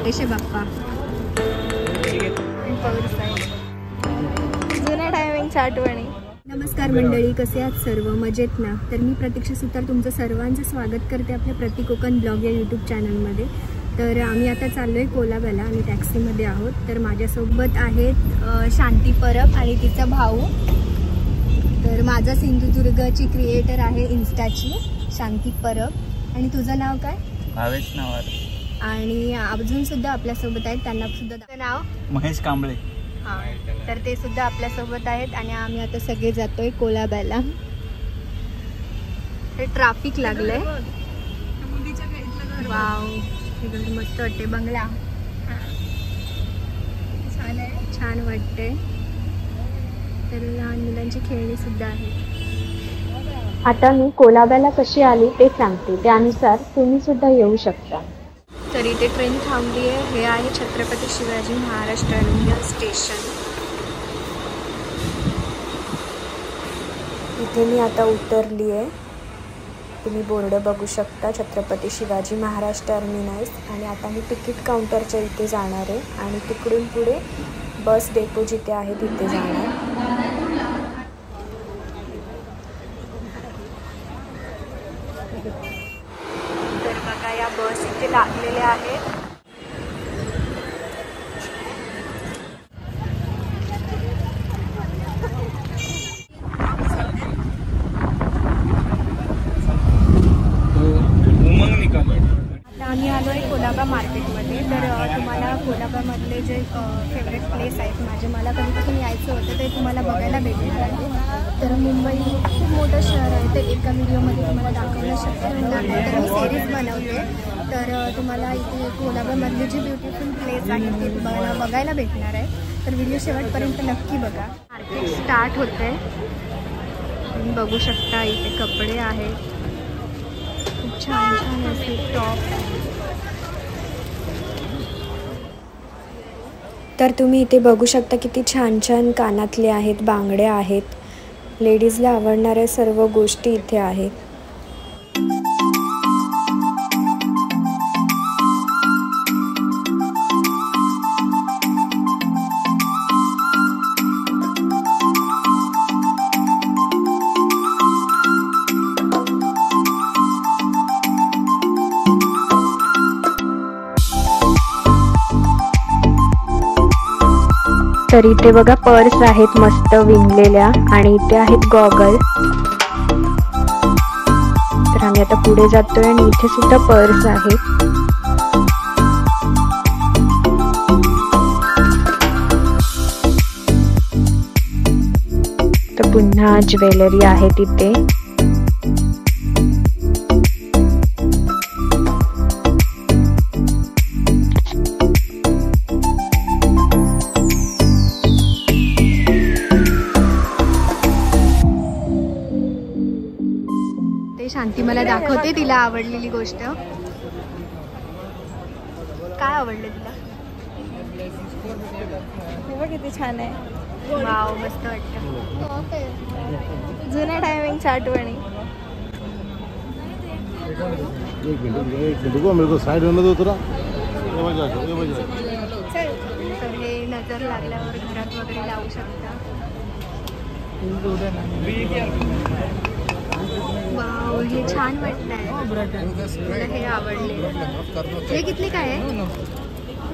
छोटेसे बाप्पा जुन्या टायमिंगच्या आठवणी. नमस्कार मंडळी, कसे आहात सर्व? मजेत ना? तर मी प्रतीक्षा सुतार तुमचं सर्वांचं स्वागत करते आपल्या प्रति कोकण ब्लॉग या यूट्यूब चॅनलमध्ये. तर आम्ही आता चाललो आहे कोलाब्याला आणि टॅक्सीमध्ये आहोत. तर माझ्यासोबत आहेत शांती परब आणि तिचा भाऊ. तर माझा सिंधुदुर्गची क्रिएटर आहे इन्स्टाची शांती परब. आणि तुझं नाव काय? भावेश नावार. आणि अजून सुद्धा आपल्यासोबत आहेत, त्यांना सुद्धा नाव महेश कांबळे. हां, तर ते सुद्धा आपल्यासोबत आहेत. आणि आम्ही आता सगळे जातोय कोलाब्याला. हे ट्रॅफिक लागलंय. वाव, हे घर मस्त वाटते. बंगला छान आहे, छान वाटते. तर लहान मुलांची खेळणी सुद्धा आहेत. आता मी कोलाब्याला कशी आली ते सांगते, त्यानुसार तुम्ही सुद्धा येऊ शकता. तर इथे ट्रेन थांबली आहे. हे आहे छत्रपती शिवाजी महाराज टर्मिनल स्टेशन. इथे मी आता उतरली आहे. तुम्ही बोर्ड बघू शकता, छत्रपती शिवाजी महाराज टर्मिनस. आणि आता मी तिकीट काउंटरच्या इथे जाणार आहे आणि तिकडून पुढे बस डेपो जिथे आहे तिथे जाणार. तर बघा, या बस इथे लागलेल्या आहेत. आम्ही आलो आहे कोलाबा मार्केटमध्ये. तर तुम्हाला कोलाबामधले जे फेवरेट प्लेस आहेत माझे, मला कधीपासून यायचं होतं ते तुम्हाला बघायला भेटणार आहे. तर मुंबई खूप मोठं शहर आहे, ते एका व्हिडिओमध्ये तुम्हाला दाखवणं शक्य होणार नाही. तर मी सिरीज बनवते. तर तुम्हाला इथे कोलाबामधली जी ब्युटिफुल प्लेस आहे ते तुम्हाला बघायला भेटणार आहे. तर व्हिडिओ शेवटपर्यंत नक्की बघा. मार्केट स्टार्ट होतं आहे. तुम्ही बघू शकता इथे कपडे आहेत, खूप छान छान असे टॉप. तर तुम्ही इथे बघू शकता किती छान छान कानातले आहेत, बांगड्या आहेत. लेडीजला आवडणाऱ्या सर्व गोष्टी इथे आहेत. तर इथे बघा पर्स आहेत मस्त विणलेल्या आणि इथे आहेत गॉगल. तर आम्ही आता पुढे जातोय आणि इथे सुद्धा पर्स आहेत. तर पुन्हा ज्वेलरी आहे तिथे. शांती मला दाखवते तिला आवडलेली गोष्ट. काय आवडलं तिला? हे बघ किती छान आहे. वाव, मस्त वाटतं. जुन्या टायमिंगच्या आठवणी. तर हे नजर लागल्यावर घरात वगैरे लावू शकता. वाव, हे छान वाटतंय. मला हे आवडले. हे कितले काय आहे?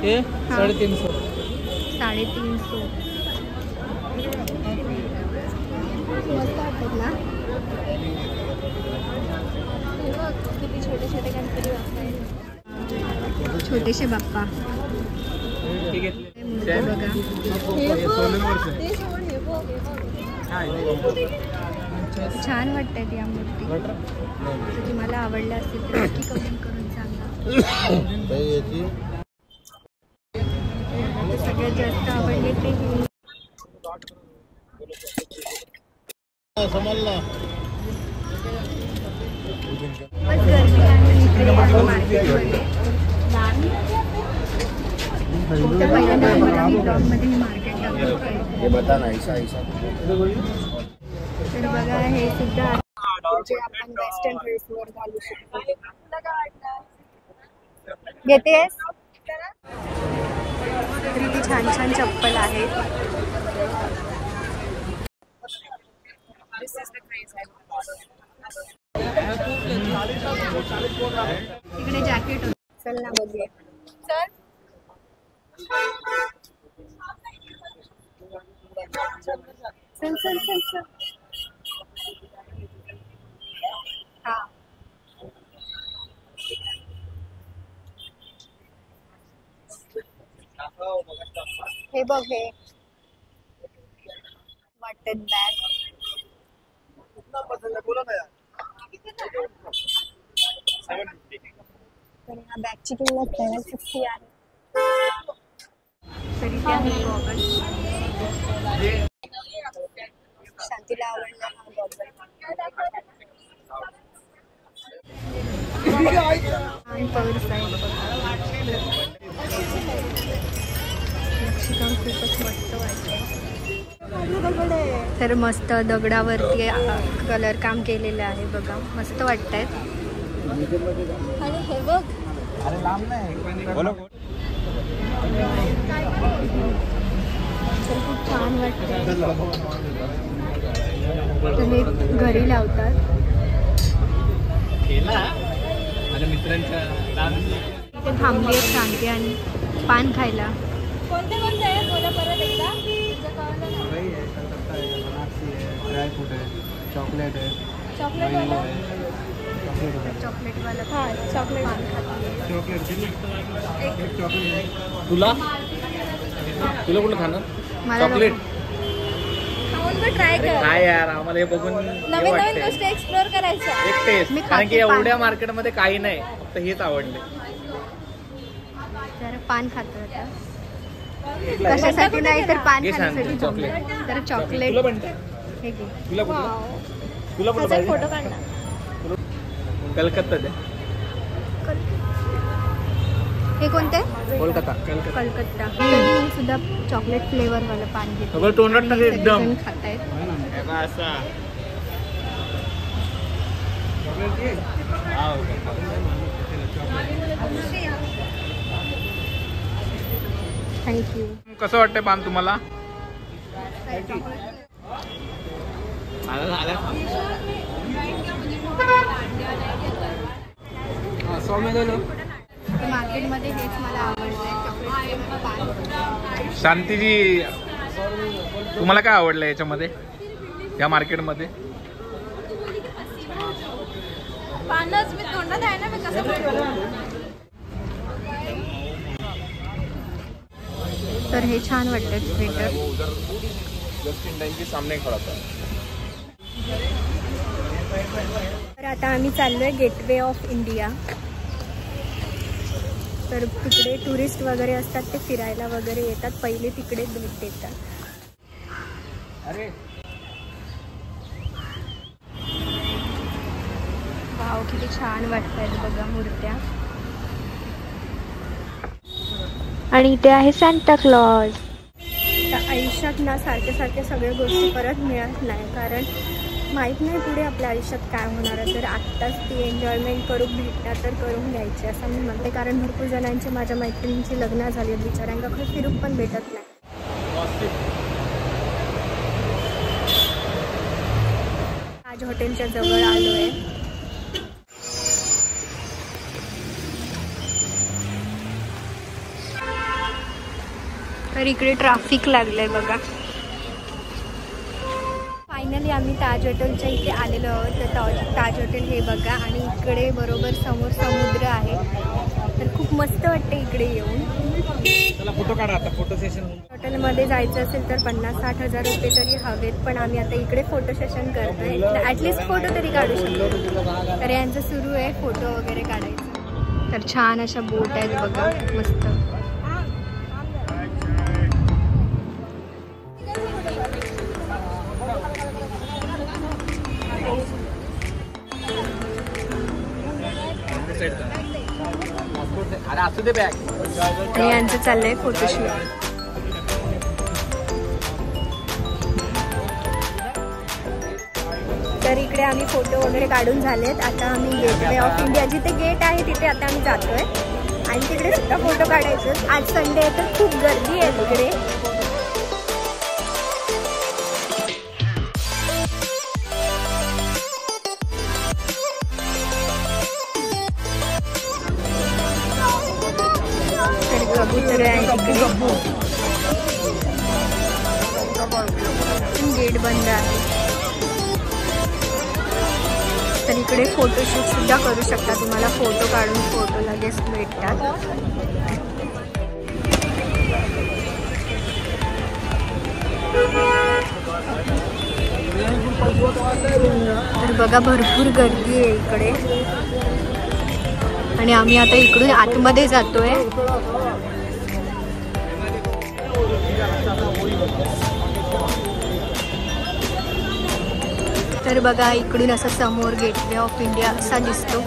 हे 350. 350. मस्त वाटतात ना? किती छोटे छोटे गणपती बाप्पा. छोटेसे बाप्पा बघा. छान वाटतात या मूर्ती. जर तुम्हाला आवडल्या असतील तर नक्की कमेंट करून सांगा. सगळ्यात जास्त आवडले ते बस गर्दी आहे इकडे मार्केटमध्ये. पहिल्यांदा मला ब्लॉगमध्ये मी मार्केट दाखवते. तर बघा, हे सुद्धा जे आपण वेस्टर्न ड्रेसवर घालू शकतो. घेतेस? तर इथे छान छान चप्पल आहेत. इकडे जॅकेट होतं. चल ना बघूया. चल. चल चल चल चल. हा हे बघ हे मटन बॅग. तर ह्या बॅगची किंमत 750 आहे. तरी त्या गॉगल शांतीला आवडला हा गॉगल. आणि पर्स आहे नक्षीकाम खूपच मस्त वाटतं. तर मस्त दगडावरती कलर काम केलेलं आहे बघा. मस्त वाटतंय. आणि हे बघ अरे लांब नाही. तर खूप छान वाटतं. तुम्ही घरी लावतात. माझ्या मित्रांच्या इथे थांबली आहेत शांती आणि पान खायला. कोणते कोणते आहे बोला परत एकदा. ड्रायफ्रूट आहे, चॉकलेट आहे, चॉकलेट वाला. चॉकलेटवाला हां चॉकलेट. पान खाते. तुला कुठलं खाणार? मला चॉकलेट. खाऊन तर ट्राय कर. काय यार आम्हाला हे बघून नवीन नवीन गोष्टी एक्सप्लोर करायच्या. एक टेस्ट. मी कारण की खाते पान. एवढ्या मार्केटमध्ये काही नाही, फक्त हेच आवडले. जरा पान खातो आता. कशासाठी नाही तर पान घे शांती, खाण्यासाठी चॉकलेट. थांबलो. तर तुला चॉकलेट पण हे घे. तुला कुठलं वाव. तुला कुठलं त्याचा पाहिजे? फोटो काढ ना. कलकत्ता दे. हे कोणते? कोलकाता. कलकत्ता. तरी मी सुद्धा चॉकलेट फ्लेवरवाला पान घेते. सगळं तोंडात टाक एकदम. सगळेजण खातायत. असा थँक्यू. कसं वाटतंय पान तुम्हाला? मार्केटमध्ये हेच मला आवडतंय चॉकलेट पान. शांतीजी तुम्हाला काय आवडलं याच्यामध्ये या मार्केटमध्ये? पानच मी तोंडात आहे ना. मी कसं म्हणतो. तर हे छान वाटतं स्वेटर. तर आता आम्ही चाललोय गेटवे ऑफ इंडिया. तर तिकडे टुरिस्ट वगैरे असतात, ते फिरायला वगैरे येतात. पहिले तिकडे भेट देतात. वाव किती छान वाटतात बघा मूर्त्या. आणि इथे आहे सांता क्लॉज. तर आयुष्यात ना सारख्या सगळ्या गोष्टी परत मिळत नाही, कारण माहीत नाही पुढे आपल्या आयुष्यात काय होणार आहे. तर आत्ताच ती एन्जॉयमेंट करून भेटणार तर करून घ्यायची असं मी म्हणते. कारण भरपूर जणांची माझ्या मैत्रिणींची लग्न झाली आहेत, बिचाऱ्यांना खरं फिरून पण भेटत नाही. ताज हॉटेलच्या जवळ आलो आहे. तर इकडे ट्रॅफिक लागलंय बघा. फायनली आम्ही ताज हॉटेलच्या इथे आलेलो आहोत. तर ताज हॉटेल हे बघा आणि इकडे बरोबर समोर समुद्र आहे. तर खूप मस्त वाटते इकडे येऊन. फोटो काढा आता. Photo session. हॉटेलमध्ये जायचं असेल तर 50-60 हजार रुपये तरी हवेत. पण आम्ही आता इकडे फोटो सेशन करतोय. ॲटलिस्ट फोटो तरी काढू शकतो. तर यांचं सुरू आहे फोटो वगैरे काढायचं. तर छान अशा बोट आहेत बघा मस्त. आणि यांचं चाललंय फोटोशूट. तर इकडे आम्ही फोटो वगैरे काढून झालेत. आता आम्ही गेटवे ऑफ इंडिया जिथे गेट आहे तिथे आता आम्ही जातोय. आणि तिकडे सुद्धा फोटो काढायचे. आज संडे आहे तर खूप गर्दी आहे तिकडे. कबूतर आहे तिकडे. गेट बंद आहे. तर इकडे फोटोशूट सुद्धा करू शकता. तुम्हाला फोटो काढून फोटो लगेच भेटतात. तर बघा भरपूर गर्दी आहे इकडे आणि आम्ही आता इकडून आतमध्ये जातोय. तर बघा इकडून असं समोर गेटवे ऑफ इंडिया असा दिसतो.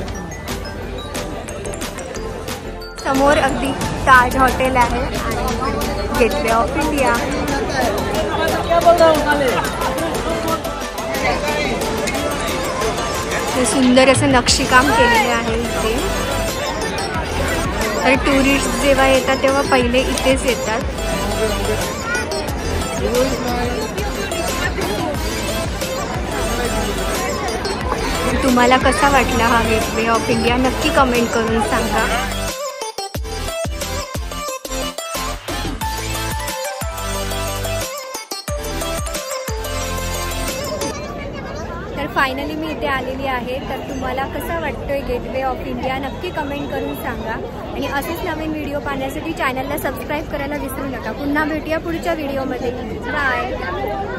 समोर अगदी ताज हॉटेल आहे आणि गेटवे ऑफ इंडिया. ते सुंदर असं नक्षीकाम केलेले आहे इथे. तर टुरिस्ट जेव्हा येतात तेव्हा पहिले इथेच येतात. तुम्हाला कसा वाटला हा गेटवे ऑफ इंडिया नक्की कमेंट करून सांगा. तर फायनली मी इथे आलेली आहे. तर तुम्हाला कसा वाटतोय गेटवे ऑफ इंडिया नक्की कमेंट करून सांगा. आणि असेच नवीन व्हिडिओ पाहण्यासाठी चॅनलला सबस्क्राईब करायला विसरू नका. पुन्हा भेटूया पुढच्या व्हिडिओमध्ये. बाय.